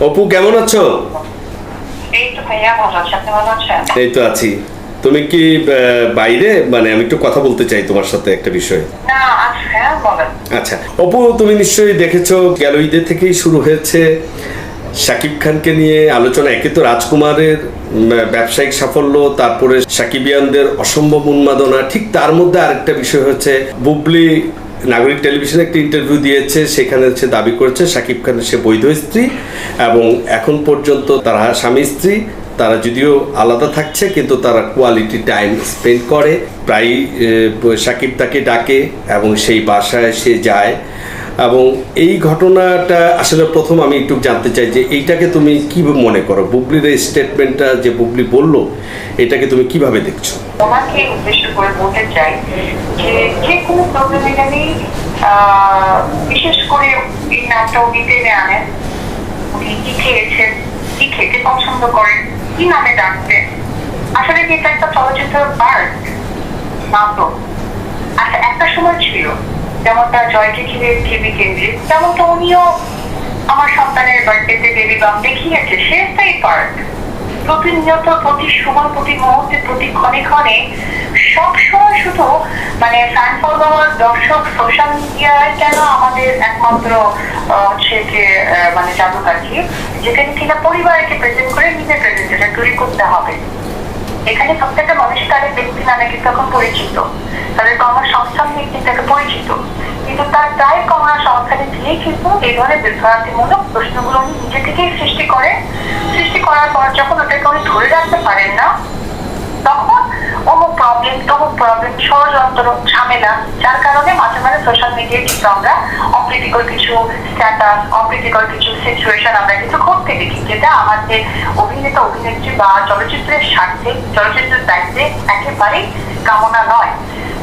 অপু কেমন আছো? এই তো ভাইয়া ভালো আছি, আপনি ভালো আছেন? এই তো আছি। তুমি কি বাইরে, মানে আমি একটু কথা বলতে চাই তোমার সাথে একটা বিষয়। না আচ্ছা, হ্যাঁ বলেন। আচ্ছা অপু, তুমি নিশ্চয়ই দেখেছো গেল ঈদের থেকেই শুরু হয়েছে শাকিব খানকে নিয়ে আলোচনা। একে তো রাজকুমারের ব্যবসায়িক সাফল্য, তারপরে সাকিবিয়ানদের অসম্ভব উন্মাদনা, ঠিক তার মধ্যে আরেকটা বিষয় হচ্ছে বুবলি নাগরিক টেলিভিশনে একটা ইন্টারভিউ দিয়েছে, সেখানে সে দাবি করেছে শাকিব খানের সে বৈধ স্ত্রী এবং এখন পর্যন্ত তারা স্বামী স্ত্রী। তারা যদিও আলাদা থাকছে কিন্তু তারা কোয়ালিটি টাইম স্পেন্ড করে, প্রায়ই শাকিব তাকে ডাকে এবং সেই বাসায় সে যায়। এবং এই ঘটনাটা আসলে প্রথম আমি একটু জানতে চাই যে এইটাকে তুমি কি মনে করো, বুবলির এই স্টেটমেন্টটা যে বুবলি বললো, এটাকে তুমি কিভাবে দেখছো? তোমাকে উদ্দেশ্য করে বলতে চাই যে যে কোনো প্রবলেমেরই বিশেষ করে এই নামটা উনি টেনে আনেন। উনি কি খেয়েছেন, কি খেতে পছন্দ করেন, কি নামে ডাকতে, আসলে কি এটা একটা চলচ্চিত্রের পার্ট নাটক। আচ্ছা, একটা সময় ছিল যেমনটা জয়কে ঘিরে টিভি কেন্দ্রিক, তেমনটা উনিও আমার সন্তানের বার্থডেতে বেবি বাম দেখিয়েছে। সে একটাই পার্ট। প্রতিনিয়ত, প্রতি সময়, প্রতি মুহূর্তে, প্রতি ক্ষণে ক্ষণে সবসময় শুধু মানে ফ্যান ফলোয়ার, দর্শক, সোশ্যাল মিডিয়ায় কেন আমাদের একমাত্র হচ্ছে যে মানে জাদুকাঠি, যেখানে কিনা পরিবারকে প্রেজেন্ট করে নিজের প্রেজেন্টেশন তৈরি করতে হবে। এখানে প্রত্যেকটা মানুষ তাদের ব্যক্তি নামে কিন্তু এখন পরিচিত, তাদের কর্মসংস্থান নিয়ে কিন্তু একটা পরিচিত, কিন্তু তার প্রায় কর্মসংস্থানে দিয়েই কিন্তু এই ধরনের বিভ্রান্তিমূলক প্রশ্নগুলো উনি নিজে থেকেই সৃষ্টি করে। সৃষ্টি করার পর যখন ওটাকে উনি ধরে রাখতে পারেন না, তখন অমুক প্রবলেম, তমুক প্রবলেম, ষড়যন্ত্র, ঝামেলা, যার কারণে মাঝে মাঝে সোশ্যাল মিডিয়ায় কিন্তু আমরা অপ্রীতিকর কিছু স্ট্যাটাস, অপ্রীতিকর কিছু সিচুয়েশন আমরা কিন্তু ঘটতে দেখি, যেটা আমাদের অভিনেতা, অভিনেত্রী বা চলচ্চিত্রের স্বার্থে, চলচ্চিত্রের দায়িত্বে একেবারেই কামনা নয়।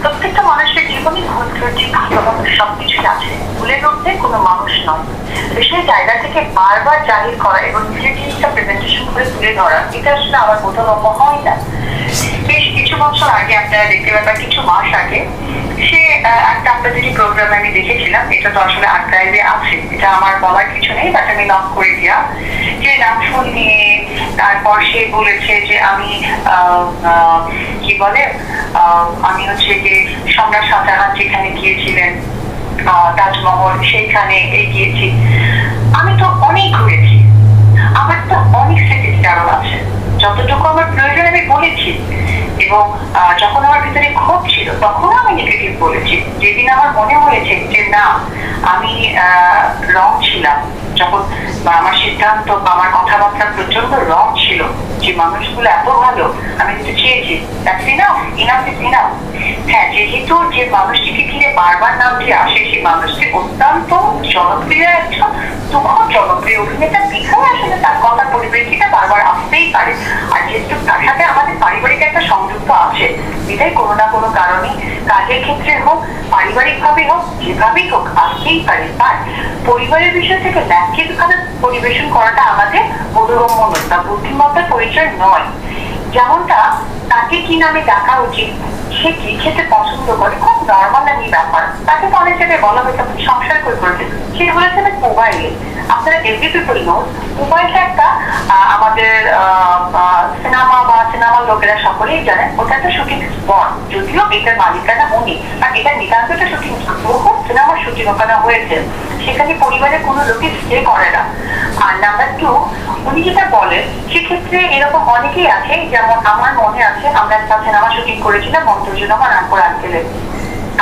প্রত্যেকটা মানুষের জীবনে ভুল ত্রুটি, ভালোবাসা সবকিছুই আছে, ভুলের মধ্যে কোনো মানুষ নয়। তো সেই জায়গা থেকে বারবার জাহির করা এবং নিজের জিনিসটা প্রেজেন্টেশন করে তুলে ধরা, এটা আসলে আমার বোধগম্য হয় না। বেশ কিছু বছর আগে, আপনারা দেখতে পাবেন কিছু মাস আগে, সে একটা আপনাদের যে প্রোগ্রামে আমি দেখেছিলাম, এটা তো আসলে আর্কাইভে আছে, এটা আমার বলার কিছু নেই, বাট আমি লক করে দিয়া যে নাম শুনিয়ে তারপর সে বলেছে যে আমি কি বলে আমি হচ্ছে যে সম্রাট শাহজাহান যেখানে গিয়েছিলেন, তাজমহল, সেইখানে গিয়েছি। আমি তো অনেক ঘুরেছি, আমার তো অনেক স্মৃতি আরো আছে, যতটুকু আমার প্রয়োজন আমি বলেছি। এবং যখন আমার ভিতরে ক্ষোভ ছিল তখনও আমি নেগেটিভ বলেছি। যেদিন আমার মনে হয়েছে যে না, আমি রং ছিলাম, যখন আমার সিদ্ধান্ত বা আমার কথাবার্তা প্রচন্ড রং ছিল, যে মানুষগুলো এত ভালো, আমি কিন্তু চেয়েছি হ্যাঁ, যেহেতু যে মানুষটিকে ঘিরে বারবার নামটি আসে, সেই মানুষটি অত্যন্ত জনপ্রিয় একজন তুখর জনপ্রিয় অভিনেতা, বিধায় আসলে তার কথার পরিপ্রেক্ষিতে বারবার আসতেই পারে। আর যেহেতু তার সাথে আমাদের পারিবারিক একটা সংযুক্ত আছে, বিধায় কোনো না কোনো কারণে কাজের ক্ষেত্রে হোক, পারিবারিক ভাবে হোক, যেভাবেই হোক আসতেই পারে। আর পরিবারের বিষয় থেকে ল্যাঙ্কিক ভাবে পরিবেশন করাটা আমাদের বোধগম্য নয় বা বুদ্ধিমত্তার পরিচয় নয়। যেমনটা তাকে কি নামে ডাকা উচিত, সে কি খেতে পছন্দ করে, খুব নর্মাল আমি ব্যাপার। তাকে তো অনেক জায়গায় বলা হয়েছে আপনি সংসার করে করেছেন, সে বলেছে মোবাইলে। আপনারা এভরি পিপল নো মোবাইলটা একটা আমাদের সিনেমা বা সিনেমার লোকেরা সকলেই জানেন ওটা একটা শুটিং স্পট, যদিও এটার মালিকানা উনি, আর এটা নিতান্ত একটা শুটিং স্পট, বহু সিনেমার শুটিং ওখানে হয়েছে, সেখানে পরিবারের কোনো লোকই স্টে করে না। আর নাম্বার 2, উনি যেটা বলেন সেক্ষেত্রে এরকম অনেকেই আছে, যেমন আমার মনে আছে আমরা একটা সিনেমা শুটিং করেছিলাম মন্ত্রজনগর আকবর আঙ্কেলের।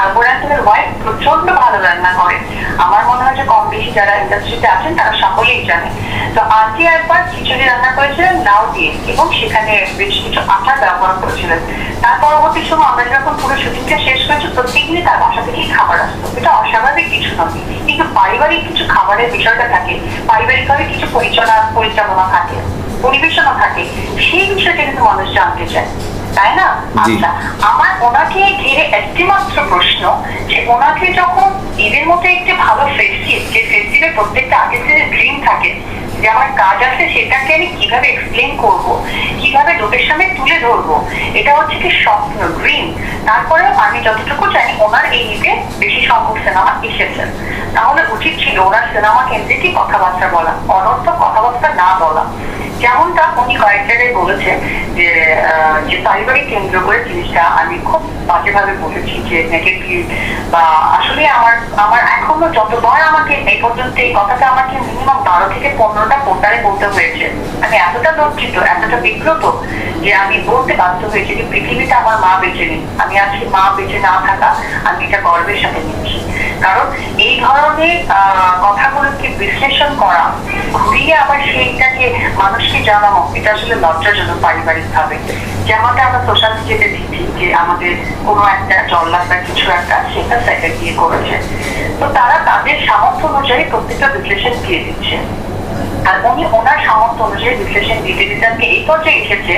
আকবর আঙ্কেলের ওয়াইফ প্রচন্ড ভালো রান্না করে, আমার মনে হয় যে কম বেশি যারা ইন্ডাস্ট্রিতে আছেন তারা সকলেই জানে। তো আন্টি একবার খিচুড়ি রান্না করেছিলেন লাউ দিয়ে, এবং সেখানে বেশ কিছু আচার ব্যবহার করেছিলেন। তার পরবর্তী সময় আমরা যখন পুরো শুটিংটা শেষ করেছি, প্রত্যেকদিনই তার বাসা থেকেই খাবার আসতো। এটা অস্বাভাবিক কিছু নয়, কিন্তু পারিবারিক কিছু খাবারের বিষয়টা থাকে, পারিবারিকভাবে কিছু পরিচালনা থাকে, পরিবেশনা থাকে, সেই বিষয়টা কিন্তু মানুষ জানতে চায়, তাই না? আচ্ছা, আমার ওনাকে ঘিরে একটি মাত্র প্রশ্ন, যে ওনাকে যখন ঈদের মতো একটি ভালো ফেস্টিভ, যে ফেস্টিভের প্রত্যেকটা আর্টিস্টের ড্রিম থাকে যে আমার কাজ আছে, সেটাকে আমি কিভাবে এক্সপ্লেন করব, কিভাবে লোকের সামনে তুলে ধরবো, এটা হচ্ছে কি স্বপ্ন, ড্রিম। তারপরেও আমি যতটুকু জানি ওনার এই ঈদে বেশি সংখ্যক সিনেমা এসেছেন, তাহলে উচিত ছিল ওনার সিনেমা কেন্দ্রিকই কথাবার্তা বলা, অনর্থক কথাবার্তা বলেছে যে যে পারিবারিক কেন্দ্র করে জিনিসটা আমি খুব বাজেভাবে বলেছি যে নেগেটিভ, বা আসলে আমার এখনো যতবার আমাকে এই পর্যন্ত এই কথাটা আমাকে মিনিমাম 12 থেকে 15টা পোর্টালে বলতে হয়েছে। আমি এতটা লজ্জিত, এতটা বিব্রত যে আমি বলতে বাধ্য হয়েছি যে পৃথিবীতে আমার মা বেঁচে নেই। আমি আজকে মা বেঁচে না থাকা আমি এটা গর্বের সাথে নিচ্ছি। কারণ এই ধরনের কথাগুলোকে বিশ্লেষণ করা, ঘুরিয়ে আবার সেইটাকে মানুষকে জানানো, এটা আসলে লজ্জাজনক পারিবারিক ভাবে। যেমনটা আমরা সোশ্যাল মিডিয়াতে দেখছি যে আমাদের কোনো একটা জল্লাদ বা কিছু একটা সেটা সেকেন্ড দিয়ে করেছে, তো তারা তাদের সামর্থ্য অনুযায়ী প্রত্যেকটা বিশ্লেষণ দিয়ে দিচ্ছে। আর উনি ওনার সামর্থ্য অনুযায়ী বিশ্লেষণ দিতে দিতে আজকে এই পর্যায়ে এসেছে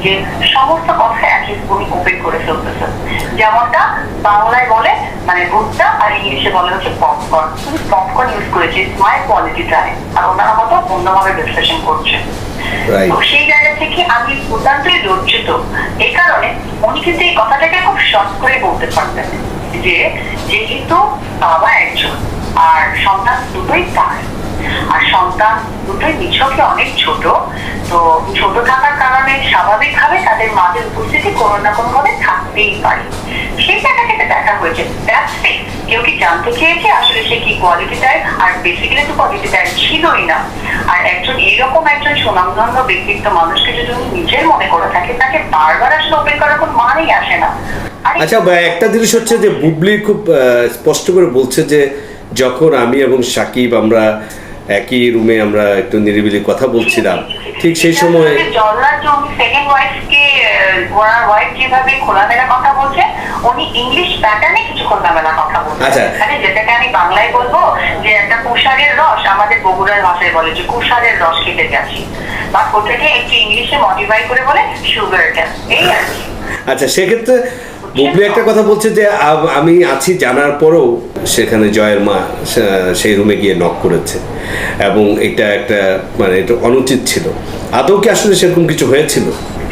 যে সমস্ত কথা একই উনি ওপেন করে ফেলতেছেন। যেমনটা বাংলায় বলে মানে ভুট্টা, আর ইংলিশে বলে হচ্ছে পপকর্ন। উনি পপকর্ন ইউজ করেছে মাই কোয়ালিটি টাইম, আর ওনারা মতো অন্যভাবে বিশ্লেষণ করছে। তো সেই জায়গা থেকে আমি অত্যন্তই লজ্জিত। এই কারণে উনি কিন্তু এই কথাটাকে খুব শর্ট করে বলতে পারতেন যে যেহেতু বাবা একজন আর সন্তান দুটোই তার, আর সন্তান দুটোই নিছকে অনেক ছোট, তো ছোট থাকার কারণে স্বাভাবিকভাবে তাদের মাঝে উপস্থিতি কোনো না কোনো ভাবে থাকতেই পারে। সেই জায়গাটাকে দেখা হয়েছে। কেউ কি জানতে চেয়েছে আসলে সে কি কোয়ালিটি টাইপ, আর বেসিক্যালি তো কোয়ালিটি টাইপ ছিলই না। আর একজন এইরকম একজন সুনামধন্য ব্যক্তিত্ব মানুষকে যদি উনি নিজের মনে করে থাকে, তাকে বারবার আসলে ওপেন করার কোনো মানেই আসে না। আচ্ছা, একটা জিনিস হচ্ছে যে বুবলি খুব স্পষ্ট করে বলছে যে যখন আমি এবং সাকিব আমরা একই রুমে আমরা একটু নিরিবিলি কথা বলছিলাম, ঠিক সেই সময় সেকেন্ড ওয়াইফকে ওনার ওয়াইফ যেভাবে খোলামেলা কথা বলছে, উনি ইংলিশ প্যাটার্নে কিছু খোলামেলা কথা বলছে। আচ্ছা, যেটাকে আমি বাংলায় বলবো যে একটা কুষারের রস, আমাদের বগুড়ার ভাষায় বলে যে কুষারের রস খেতে যাচ্ছি, বা ওটাকে একটু ইংলিশে মডিফাই করে বলে সুগারটা, এই আর কি। আচ্ছা, সেক্ষেত্রে বুবলি একটা কথা বলছে যে আমি আছি জানার পরেও সেখানে জয়ের মা সেই রুমে গিয়ে নক করেছে, এবং এটা একটা মানে এটা অনুচিত ছিল। আদৌ কি আসলে সেরকম কিছু হয়েছিল?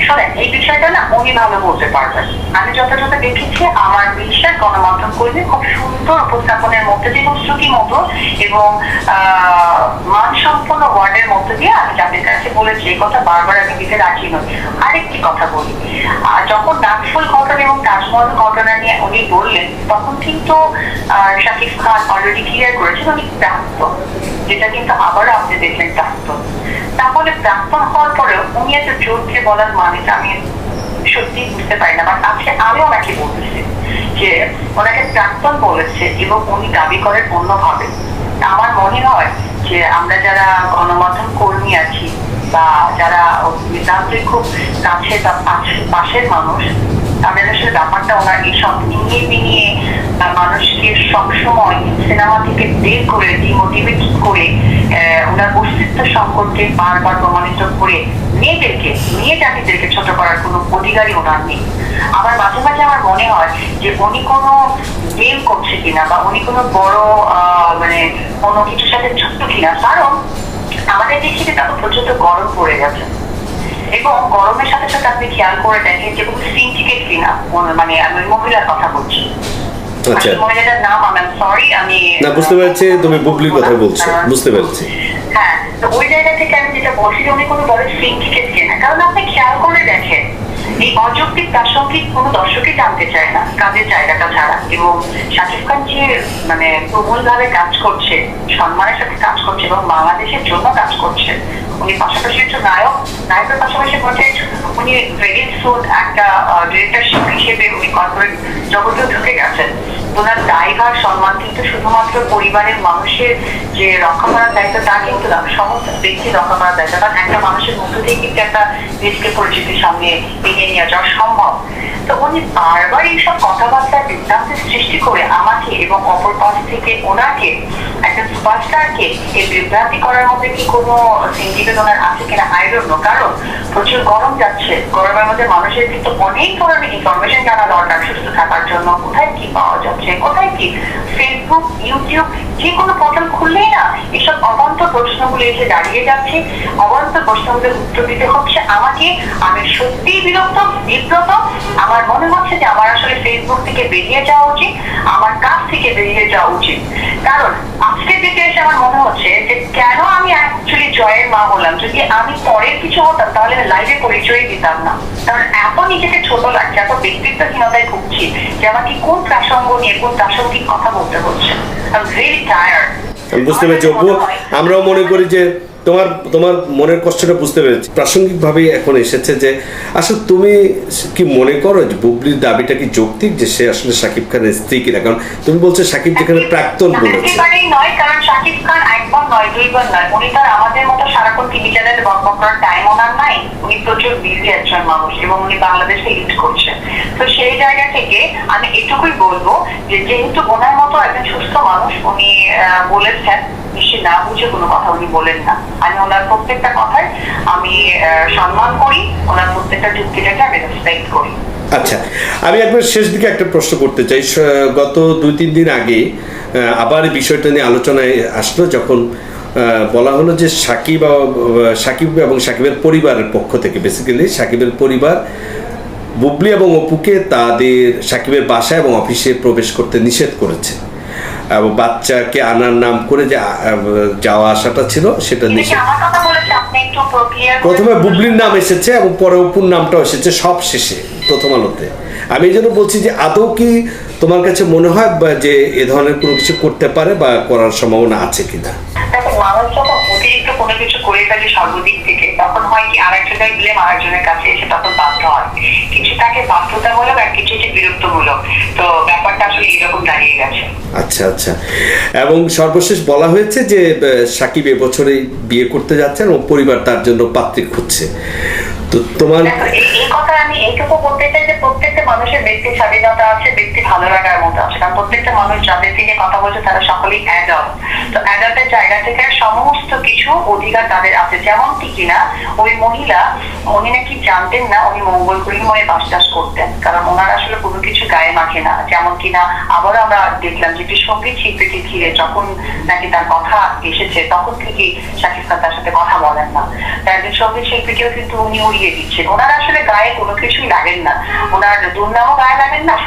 শোনেন, এই বিষয়টা না উনি ভালো বলতে পারবেন। আমি যথাযথ দেখেছি, আমার বিশ্বাস গণমাধ্যম কর্মী খুব সুন্দর উপস্থাপনের মধ্যে দিয়ে, শ্রুতি মতো এবং মানসম্পন্ন ওয়ার্ডের মধ্যে দিয়ে আমি যাদের কাছে বলেছি, এই কথা বারবার আমি দিতে রাখি নই। আরেকটি কথা বলি, যখন নাকফুল ঘটনা এবং তাজমহল ঘটনা নিয়ে উনি বললেন, তখন কিন্তু শাকিব খান অলরেডি ক্লিয়ার করেছেন উনি প্রাক্তন, যেটা কিন্তু আবারও আপনি দেখলেন প্রাক্তন। তাহলে প্রাক্তন হওয়ার পরেও উনি এত জোর দিয়ে বলার মানেটা আমি সত্যি বুঝতে পারি না। বাট আজকে আমি ওনাকে বলতেছি যে ওনাকে প্রাক্তন বলেছে এবং উনি দাবি করেন অন্যভাবে। আমার মনে হয় যে আমরা যারা গণমাধ্যম কর্মী আছি বা যারা নিতান্তই খুব কাছে বা পাশের মানুষ, তাদের আসলে ব্যাপারটা ওনার এইসব নিয়ে মানুষকে সবসময় সিনেমা থেকে বের করে ডিমোটিভেট করে ওনার অস্তিত্ব সম্পর্কে বারবার প্রমাণিত করে নিয়ে জাতিদেরকে ছোট করার কোনো অধিকারই ওনার নেই। আবার মাঝে মাঝে আমার মনে হয় যে উনি কোনো গেম করছে কিনা, বা উনি কোনো বড় মানে কোনো কিছুর সাথে যুক্ত কিনা। কারণ আমাদের দেশে তখন প্রচন্ড গরম পড়ে গেছে, এবং গরমের সাথে সাথে আপনি খেয়াল করে দেখেন যে কোনো সিন্ডিকেট কিনা, মানে আমি মহিলার কথা বলছি, মহিলাটার নাম আমি সরি আমি না বুঝতে পারছি, তুমি বুবলির কথা বলছো, বুঝতে পারছি। হ্যাঁ, তো ওই জায়গা থেকে আমি যেটা বলছি যে উনি কোনো বড় সিন্ডিকেট কিনা। কারণ আপনি খেয়াল করে দেখেন, এই অযৌক্তিক প্রাসঙ্গিক কোনো দর্শকই জানতে চায় না কাজের জায়গাটা ছাড়া। এবং শাকিব খান যে মানে প্রবল ভাবে কাজ করছে, সম্মানের সাথে কাজ করছে এবং বাংলাদেশের জন্য কাজ করছে। উনি পাশাপাশি একজন নায়কের পাশাপাশি উনি ভেরি সুন একটা ডিরেক্টরশিপ হিসেবে উনি কর্পোরেট জগতেও ঢুকে গেছেন। ওনার দায়ভার সম্মান কিন্তু শুধুমাত্র পরিবারের মানুষের যে রক্ষা করার দায়িত্ব তা কিন্তু না, সমস্ত ব্যক্তি রক্ষা করার দায়িত্ব। কারণ একটা মানুষের মধ্য দিয়ে কিন্তু একটা দেশকে পরিচিতির সামনে এগিয়ে নিয়ে যাওয়া সম্ভব। তো উনি বারবার এইসব কথাবার্তার বিভ্রান্তির সৃষ্টি করে আমাকে এবং অপর পাশ থেকে ওনাকে একটা সুপারস্টারকে এই বিভ্রান্তি করার মধ্যে কি কোনো সিন্ডিকেট ওনার আছে কিনা আই ডোন্ট নো। কারণ প্রচুর গরম যাচ্ছে, গরমের মধ্যে মানুষের কিন্তু অনেক ধরনের ইনফরমেশন জানা দরকার সুস্থ থাকার জন্য, কোথায় কি পাওয়া যাচ্ছে, হচ্ছে, কোথায় কি ফেসবুক, ইউটিউব, যে কোনো পোর্টাল খুললেই না এসব অবান্তর প্রশ্নগুলো এসে দাঁড়িয়ে যাচ্ছে। অবান্তর প্রশ্নগুলোর উত্তর দিতে হচ্ছে আমাকে। আমি সত্যিই বিব্রত। আমার মনে হচ্ছে যে আমার আসলে ফেসবুক থেকে বেরিয়ে যাওয়া উচিত, আমার কাছ থেকে বেরিয়ে যাওয়া উচিত। কারণ আজকের দিকে এসে আমার মনে হচ্ছে যে কেন আমি অ্যাকচুয়ালি জয়ের মা হলাম। যদি আমি পরের কিছু হতাম তাহলে লাইভে পরিচয় দিতাম না। কারণ এত নিজেকে ছোট লাগছে, এত ব্যক্তিত্বহীনতায় ভুগছি যে আমাকে কোন প্রাসঙ্গ নিয়ে কোন প্রাসঙ্গিক কথা বলতে হচ্ছে। I am very tired. আমি বুঝতে পেরেছি অপু, আমরাও মনে করি যে তোমার মনের কষ্টটা বুঝতে পেরেছি। প্রাসঙ্গিকভাবে এখন এসেছে যে আসলে তুমি কি মনে করো যে বুবলির দাবিটা কি যৌক্তিক, যে সে আসলে শাকিব খানের স্ত্রী কিনা? কারণ তুমি বলছো শাকিব যেখানে প্রাক্তন বলেছে। একেবারেই নয়, কারণ শাকিব খান একবার নয়, দুইবার নয়। উনি তো আমাদের মতো সারাক্ষণ টিভি চ্যানেলে বকবক করার টাইম ওনার নাই। উনি প্রচুর বিজি একজন মানুষ এবং উনি বাংলাদেশে লিড করছেন। তো সেই জায়গা থেকে আমি এটুকুই বলবো যে যেহেতু ওনার মতো একজন সুস্থ মানুষ, উনি বলেছেন, নিশ্চয় না বুঝে কোনো কথা উনি বলেন না। আমি ওনার প্রত্যেকটা কথায় আমি সম্মান করি, ওনার প্রত্যেকটা যুক্তিটাকে আমি রেসপেক্ট করি। আচ্ছা, আমি একবার শেষ দিকে একটা প্রশ্ন করতে চাই। গত 2-3 দিন আগে আবার এই বিষয়টা নিয়ে আলোচনায় আসলো, যখন বলা হলো যে সাকিব এবং সাকিবের পরিবারের পক্ষ থেকে, বেসিক্যালি সাকিবের পরিবার বুবলি এবং অপুকে তাদের সাকিবের বাসায় এবং অফিসে প্রবেশ করতে নিষেধ করেছে, এবং বাচ্চাকে আনার নাম করে যে যাওয়া আসাটা ছিল সেটা নিষেধ। প্রথমে বুবলির নাম এসেছে এবং পরে অপুর নামটাও এসেছে সব শেষে প্রথম আলোতে। আমি এই জন্য বলছি যে আদৌ কি তোমার কাছে মনে হয় যে এ ধরনের কোনো কিছু করতে পারে বা করার সম্ভাবনা আছে কিনা? দেখো, মানুষ যখন অতিরিক্ত কোনো কিছু করে ফেলে সর্বদিক থেকে, তখন হয় কি আরেকজনের দিলে আরেকজনের কাছে এসে তখন বাধ্য হয়। কিছু তাকে বাধ্যতামূলক আর কিছু বিরক্তমূলক। তো ব্যাপারটা আসলে এরকম দাঁড়িয়ে গেছে। আচ্ছা আচ্ছা, এবং সর্বশেষ বলা হয়েছে যে সাকিব এবছরে বিয়ে করতে যাচ্ছেন এবং পরিবার তার জন্য পাত্রী খুঁজছে। তো তোমার এই কথা আমি এইটুকু বলতে চাই যে প্রত্যেকটা মানুষের ব্যক্তি স্বাধীনতা আছে, ব্যক্তি ভালো লাগার মতো আছে। কারণ প্রত্যেকটা মানুষ যাদের থেকে কথা বলছে তারা সকলেই অ্যাডাল্ট। তো অ্যাডাল্টের জায়গা থেকে সমস্ত কিছু অধিকার তাদের আছে। যেমন কি কিনা ওই মহিলা, উনি নাকি জানতেন না উনি মঙ্গলকুড়িময়ে বাস করতেন, কারণ ওনার আসলে কোনো কিছু গায়ে মাখে না। যেমন কিনা আবারও আমরা দেখলাম যে একটি সঙ্গীত শিল্পীকে ঘিরে যখন নাকি তার কথা এসেছে তখন থেকে শাকিব খান তার সাথে কথা বলেন না। তার একজন সঙ্গীত শিল্পীকেও কিন্তু উনি উড়িয়ে দিচ্ছেন। ওনার আসলে গায়ে কোনো কিছুই লাগেন না, ওনার দুর্নামও গায়ে লাগেন না।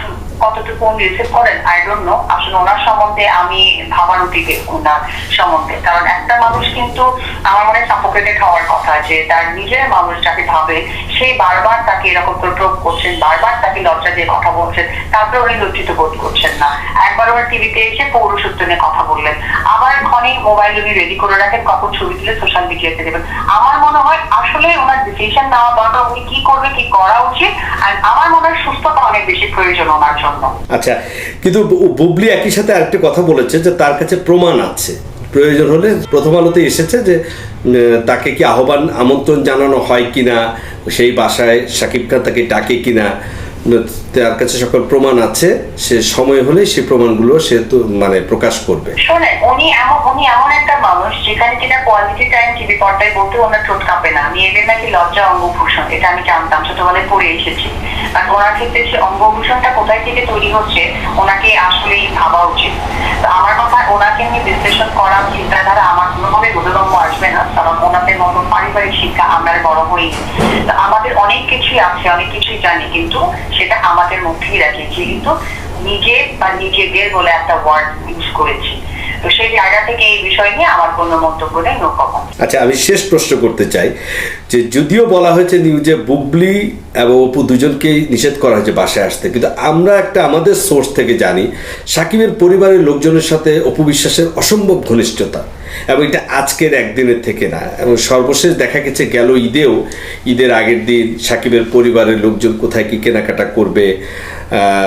কতটুকু উনি রিসিভ করেন আই ডোন্ট নো। আসলে ওনার সম্বন্ধে আমি ভাবার দিকে ওনার সম্বন্ধে, কারণ একটা মানুষ কিন্তু আমার মনে সাফোকেটেড হওয়ার কথা, যে তার নিজের মানুষ যাকে ভাবে সেই বারবার তাকে এরকম প্রোভ করছেন, বারবার তাকে লজ্জা দিয়ে কথা বলছেন, তারপরে উনি লজ্জিত বোধ করছেন না। একবার ওনার টিভিতে এসে পৌরসত্ব নিয়ে কথা বললেন, আবার ক্ষণে মোবাইল উনি রেডি করে রাখেন কখন ছবি তুলে সোশ্যাল মিডিয়াতে দেবেন। আমার মনে হয় আসলে ওনার ডিসিশন নেওয়া দরকার, উনি কি করবে, কি করা উচিত। আর আমার মনে হয় সুস্থতা অনেক বেশি প্রয়োজন ওনার জন্য। আচ্ছা, কিন্তু বুবলি একই সাথে আরেকটা কথা বলেছে যে তার কাছে প্রমাণ আছে, প্রয়োজন হলে প্রথম আলোতে এসেছে যে তাকে কি আমন্ত্রণ জানানো হয় কিনা, সেই বাসায় শাকিব খান তাকে ডাকে কিনা, তার কাছে সকল প্রমাণ আছে। সে সময় হলে সেই প্রমাণগুলো সে তো প্রকাশ করবে। শোনেন, উনি এমন একটা মানুষ যেখানে কিনা কোয়ালিটি টাইম টিভি পর্দায় বলতে ওনার ঠোঁট কাঁপে না। মেয়েদের নাকি লজ্জা অঙ্গভূষণ, এটা আমি জানতাম, ছোটবেলায় পড়ে এসেছি। আর ওনার ক্ষেত্রে সে অঙ্গভূষণটা কোথায় থেকে তৈরি হচ্ছে ওনাকে আসলেই ভাবা উচিত। তো আমার কথা, ওনাকে নিয়ে বিশ্লেষণ করা চিন্তাধারা আমার কোনোভাবে বোধগম্য আসবে না, কারণ ওনাদের মতো পারিবারিক শিক্ষা আমরা বড় হই। তো আমাদের অনেক কিছুই আছে, অনেক কিছুই জানি, কিন্তু সেটা আমাদের মধ্যেই রাখি, যেহেতু নিজে বা নিজেদের বলে একটা ওয়ার্ড ইউজ করেছি। তো সেই জায়গা থেকে এই বিষয় নিয়ে আমার কোনো মন্তব্য নেই, নো কমেন্ট। আচ্ছা, আমি শেষ প্রশ্ন করতে চাই যে যদিও বলা হয়েছে নিউজে বুবলি এবং অপু দুজনকেই নিষেধ করা হয়েছে বাসায় আসতে, কিন্তু আমরা একটা আমাদের সোর্স থেকে জানি সাকিবের পরিবারের লোকজনের সাথে অপু বিশ্বাসের অসম্ভব ঘনিষ্ঠতা, এবং এটা আজকের একদিনের থেকে না। এবং সর্বশেষ দেখা গেছে গেল ঈদের আগের দিন সাকিবের পরিবারের লোকজন কোথায় কি কেনাকাটা করবে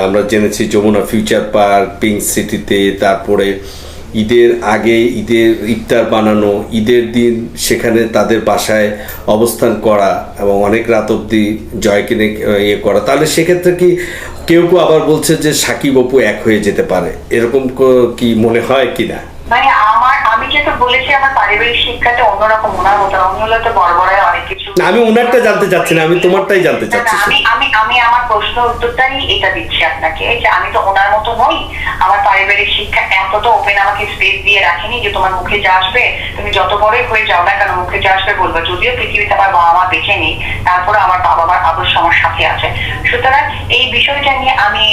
আমরা জেনেছি, যমুনা ফিউচার পার্ক, পিঙ্ক সিটিতে, তারপরে ঈদের আগে ঈদের ইফতার বানানো, ঈদের দিন সেখানে তাদের বাসায় অবস্থান করা এবং অনেক রাত অবধি জয়কে ইয়ে করা। তাহলে সেক্ষেত্রে কি কেউ আবার বলছে যে সাকিব অপু এক হয়ে যেতে পারে, এরকম কি মনে হয় কিনা? আমি যেহেতু বলেছি আমার পারিবারিক শিক্ষাটা অন্যরকম, ওনার মতো না। উনি হলো তো বড় বড় অনেক কিছু। না, আমি ওনারটা জানতে চাচ্ছি না, আমি তোমারটাই জানতে না, চাচ্ছি। আমি আমি আমি আমার প্রশ্ন উত্তরটাই এটা দিচ্ছি আপনাকে, যে আমি তো ওনার মতো নই। আমার পারিবারিক শিক্ষা এতটা ওপেন আমাকে স্পেস দিয়ে রাখেনি যে তোমার মুখে যা আসবে তুমি যত বড়ই হয়ে যাও না কেন মুখে যা আসবে বলবো। যদিও পৃথিবীতে আমার বাবা মা বেঁচে নেই, তারপরে আমার বাবা মার আদর্শ আমার সাথে আছে। সুতরাং এই বিষয়টা নিয়ে আমি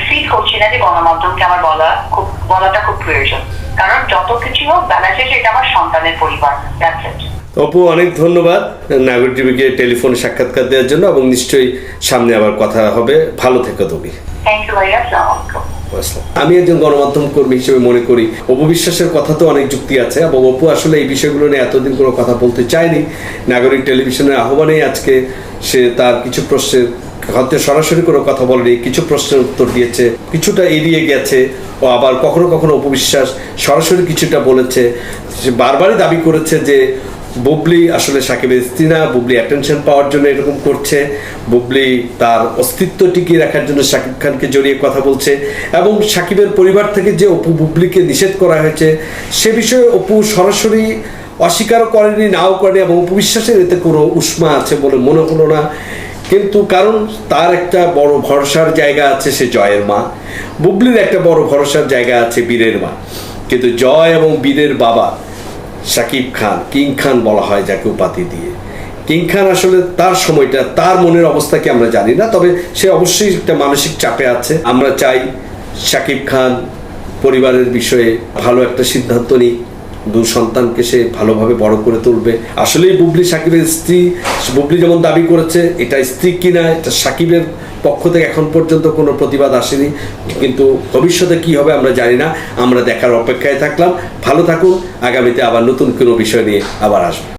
ফিল করছি না যে গণমাধ্যমকে আমার বলাটা খুব প্রয়োজন। কারণ যত কিছু হোক বেলা শেষে এটা আমার সন্তানের পরিবার। That's it. অপু, অনেক ধন্যবাদ নাগরিক টিভিকে টেলিফোনে সাক্ষাৎকার দেওয়ার জন্য, এবং নিশ্চয়ই সামনে আবার কথা হবে। ভালো থেকো তুমি। থ্যাংক ইউ ভাইয়া, আসসালামু আলাইকুম। আমি একজন গণমাধ্যম কর্মী হিসেবে মনে করি অপু বিশ্বাসের কথা তো অনেক যুক্তি আছে, এবং অপু আসলে এই বিষয়গুলো নিয়ে এতদিন কোনো কথা বলতে চায়নি। নাগরিক টেলিভিশনের আহ্বানেই আজকে সে তার কিছু প্রশ্নের, হয়তো সরাসরি কোনো কথা বলেনি, কিছু প্রশ্নের উত্তর দিয়েছে, কিছুটা এড়িয়ে গেছে, ও আবার কখনো কখনো অপু বিশ্বাস সরাসরি কিছুটা বলেছে। সে বারবারই দাবি করেছে যে বুবলি আসলে সাকিবের স্ত্রী না, বুবলি অ্যাটেনশন পাওয়ার জন্য এরকম করছে, বুবলি তার অস্তিত্ব টিকিয়ে রাখার জন্য সাকিব খানকে জড়িয়ে কথা বলছে, এবং সাকিবের পরিবার থেকে যে অপু বুবলিকে নিষেধ করা হয়েছে সে বিষয়ে অপু সরাসরি অস্বীকারও করেনি, নাও করেনি, এবং অপু বিশ্বাসের এতে কোনো উষ্মা আছে বলে মনে হলো না। কিন্তু কারণ তার একটা বড় ভরসার জায়গা আছে, সে জয়ের মা। বুবলির একটা বড় ভরসার জায়গা আছে বীরের মা। কিন্তু জয় এবং বীরের বাবা শাকিব খান, কিং খান বলা হয় যাকে উপাধি দিয়ে, কিং খান আসলে তার সময়টা, তার মনের অবস্থা কি আমরা জানি না, তবে সে অবশ্যই একটা মানসিক চাপে আছে। আমরা চাই শাকিব খান পরিবারের বিষয়ে ভালো একটা সিদ্ধান্ত নিই, দুই সন্তানকে সে ভালোভাবে বড় করে তুলবে। আসলেই বুবলি সাকিবের স্ত্রী, বুবলি যেমন দাবি করেছে এটা স্ত্রী কিনা, এটা সাকিবের পক্ষ থেকে এখন পর্যন্ত কোনো প্রতিবাদ আসেনি, কিন্তু ভবিষ্যতে কি হবে আমরা জানি না। আমরা দেখার অপেক্ষায় থাকলাম। ভালো থাকুন, আগামীতে আবার নতুন কোনো বিষয় নিয়ে আবার আসবো।